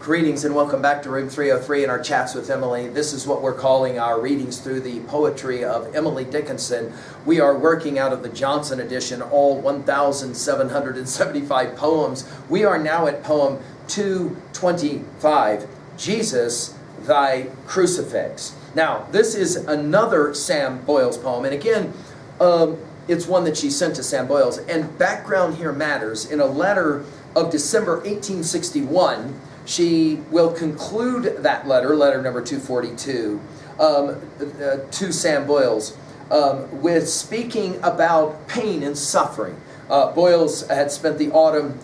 Greetings and welcome back to Room 303 and our chats with Emily. This is what we're calling our readings through the poetry of Emily Dickinson. We are working out of the Johnson edition, all 1,775 poems. We are now at poem 225, Jesus, Thy Crucifix. Now, this is another Sam Boyles poem, and again, it's one that she sent to Sam Boyles. And background here matters. In a letter of December 1861, she will conclude that letter, letter number 242, to Sam Boyles, with speaking about pain and suffering. Boyles had spent the autumn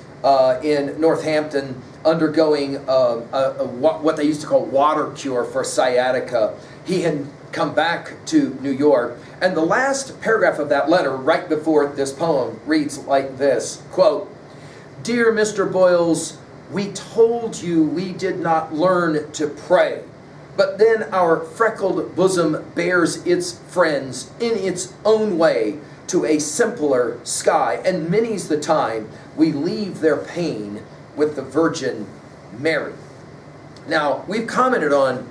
in Northampton undergoing what they used to call water cure for sciatica. He had come back to New York, and the last paragraph of that letter, right before this poem, reads like this, quote, "Dear Mr. Boyles, we told you we did not learn to pray, but then our freckled bosom bears its friends in its own way to a simpler sky, and many's the time we leave their pain with the Virgin Mary." Now, we've commented on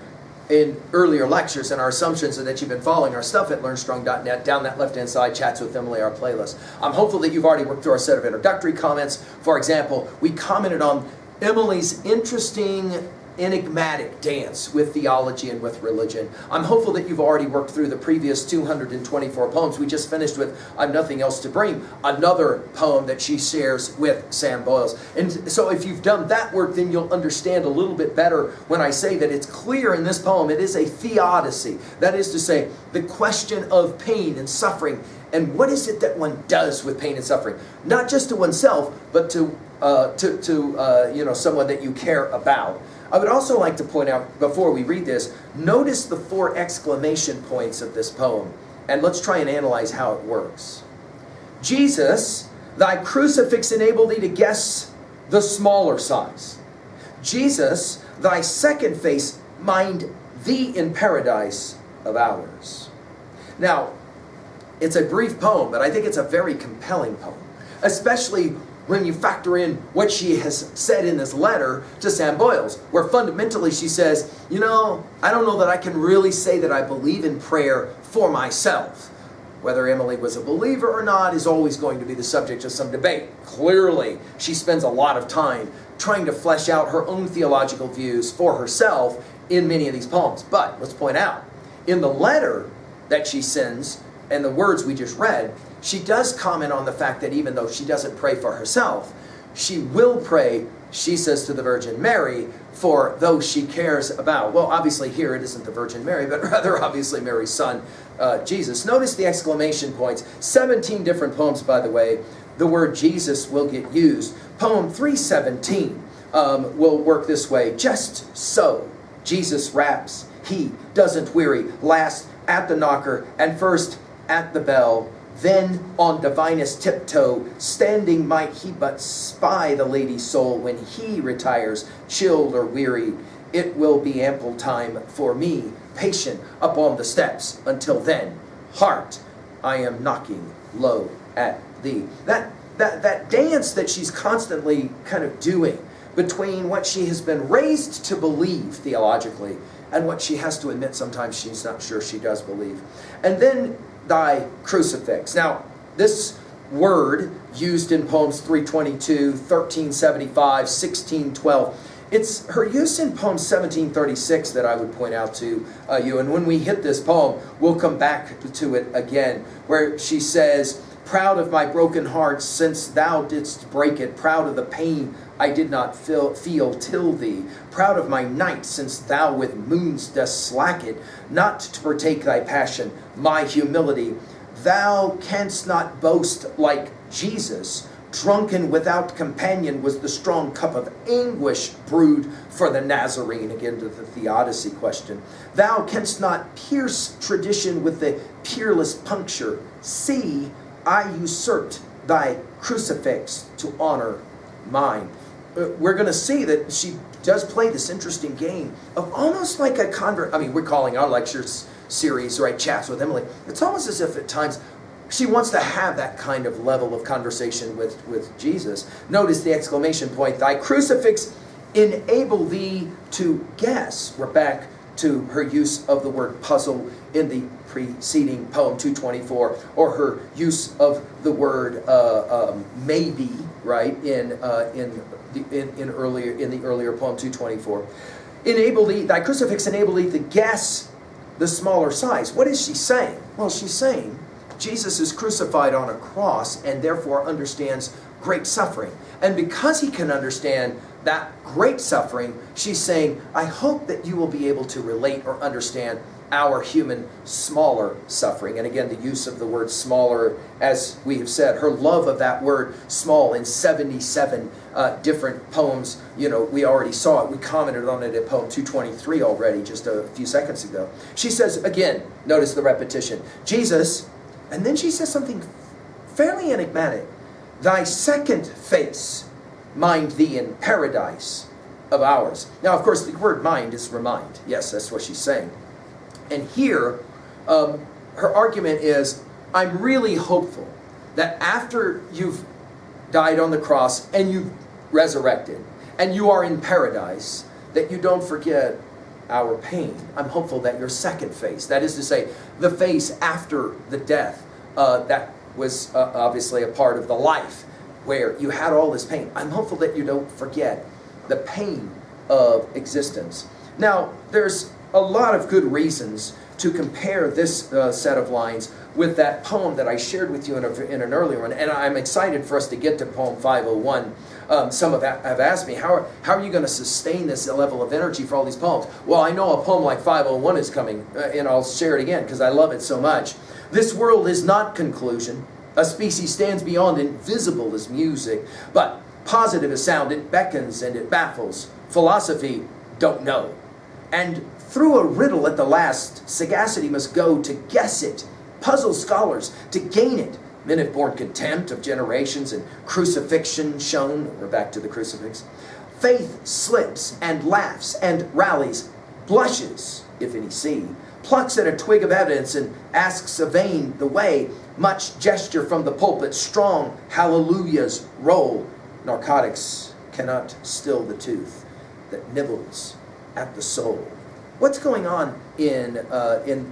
in earlier lectures and our assumptions that you've been following our stuff at learnstrong.net. Down that left-hand side, Chats with Emily, our playlist. I'm hopeful that you've already worked through our set of introductory comments. For example, we commented on Emily's interesting, enigmatic dance with theology and with religion. I'm hopeful that you've already worked through the previous 224 poems. We just finished with I've Nothing Else to Bring, another poem that she shares with Sam Boyles. And so if you've done that work, then you'll understand a little bit better when I say that it's clear in this poem it is a theodicy. That is to say, the question of pain and suffering, and what is it that one does with pain and suffering? Not just to oneself, but to someone that you care about. I would also like to point out, before we read this, notice the 4 exclamation points of this poem, and let's try and analyze how it works. Jesus, thy crucifix enabled thee to guess the smaller size. Jesus, thy second face, mind thee in paradise of ours. Now, it's a brief poem, but I think it's a very compelling poem, especially when you factor in what she has said in this letter to Sam Boyles, where fundamentally she says, I don't know that I can really say that I believe in prayer for myself. Whether Emily was a believer or not is always going to be the subject of some debate. Clearly, she spends a lot of time trying to flesh out her own theological views for herself in many of these poems. But let's point out, in the letter that she sends, and the words we just read, she does comment on the fact that even though she doesn't pray for herself, she will pray, she says, to the Virgin Mary for those she cares about. Well, obviously here it isn't the Virgin Mary, but rather obviously Mary's son, Jesus. Notice the exclamation points. 17 different poems, by the way, the word Jesus will get used. Poem 317 will work this way. Just so Jesus raps, he doesn't weary, last at the knocker and first at the bell, then on divinest tiptoe, standing might he but spy the lady's soul when he retires, chilled or wearied. It will be ample time for me, patient upon the steps. Until then, heart, I am knocking low at thee. That dance that she's constantly kind of doing between what she has been raised to believe theologically and what she has to admit sometimes she's not sure she does believe. And then thy crucifix. Now, this word used in poems 322, 1375, 1612, it's her use in poem 1736 that I would point out to you. And when we hit this poem, we'll come back to it again, where she says, "Proud of my broken heart, since thou didst break it, proud of the pain I did not feel till thee, proud of my night, since thou with moons dost slack it, not to partake thy passion, my humility. Thou canst not boast like Jesus. Drunken without companion was the strong cup of anguish brewed for the Nazarene." Again to the theodicy question. "Thou canst not pierce tradition with the peerless puncture. See, I usurped thy crucifix to honor mine." We're going to see that she does play this interesting game of almost like a we're calling our lectures series, right, Chats with Emily. It's almost as if at times she wants to have that kind of level of conversation with Jesus. Notice the exclamation point, "Thy crucifix enable thee to guess. We're back to her use of the word puzzle in the preceding poem 224, or her use of the word maybe, right, in the earlier poem 224. Enable thee, thy crucifix enable thee to guess the smaller size. What is she saying? Well, she's saying Jesus is crucified on a cross and therefore understands great suffering. And because he can understand that great suffering, she's saying, I hope that you will be able to relate or understand our human smaller suffering. And again, the use of the word smaller, as we have said, her love of that word small in 77 different poems. You know, we already saw it. We commented on it at poem 223 already just a few seconds ago. She says, again, notice the repetition, Jesus, and then she says something fairly enigmatic. Thy second face, mind thee in paradise of ours. Now, of course, the word mind is remind. Yes, that's what she's saying. And here, her argument is, I'm really hopeful that after you've died on the cross and you've resurrected and you are in paradise, that you don't forget our pain. I'm hopeful that your second face, that is to say, the face after the death, that was obviously a part of the life where you had all this pain. I'm hopeful that you don't forget the pain of existence. Now, there's a lot of good reasons to compare this set of lines with that poem that I shared with you in an earlier one, and I'm excited for us to get to poem 501. Some have asked me, how are you going to sustain this level of energy for all these poems? Well, I know a poem like 501 is coming, and I'll share it again because I love it so much. This world is not conclusion. A species stands beyond, invisible as music, but positive as sound. It beckons and it baffles. Philosophy, don't know. And through a riddle at the last, sagacity must go to guess it. Puzzle scholars to gain it. Men have borne contempt of generations and crucifixion shown. We're back to the crucifix. Faith slips and laughs and rallies, blushes, if any see, plucks at a twig of evidence and asks avain the way. Much gesture from the pulpit, strong hallelujahs roll. Narcotics cannot still the tooth that nibbles at the soul. What's going on in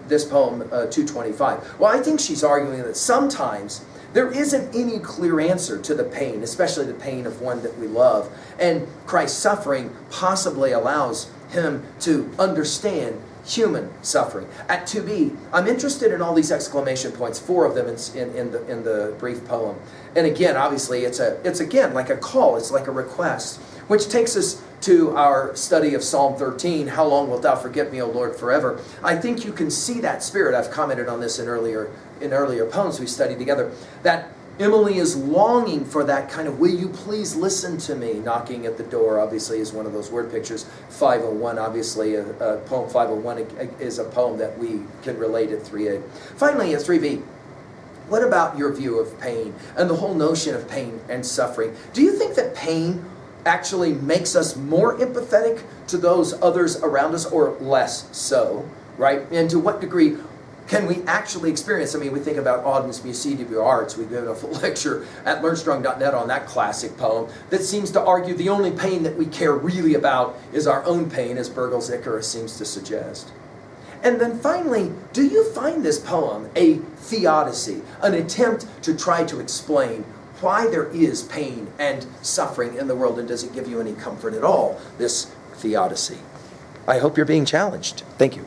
this poem 225? Well, I think she's arguing that sometimes there isn't any clear answer to the pain, especially the pain of one that we love. And Christ's suffering possibly allows him to understand human suffering. At 2b, I'm interested in all these exclamation points, 4 of them in the brief poem. And again, obviously, it's again like a call, it's like a request, which takes us to our study of Psalm 13, how long wilt thou forget me, O Lord, forever? I think you can see that spirit. I've commented on this in earlier poems we studied together, that Emily is longing for that kind of, will you please listen to me, knocking at the door, obviously, is one of those word pictures. 501, obviously, poem 501 is a poem that we can relate at 3a. Finally, at 3b, what about your view of pain and the whole notion of pain and suffering? Do you think that pain actually makes us more empathetic to those others around us, or less so, right? And to what degree can we actually experience? I mean, we think about Auden's Museum of Arts. We've given a full lecture at learnstrong.net on that classic poem that seems to argue the only pain that we care really about is our own pain, as Burgle's Icarus seems to suggest. And then finally, do you find this poem a theodicy, an attempt to try to explain why there is pain and suffering in the world, and does it give you any comfort at all, this theodicy? I hope you're being challenged. Thank you.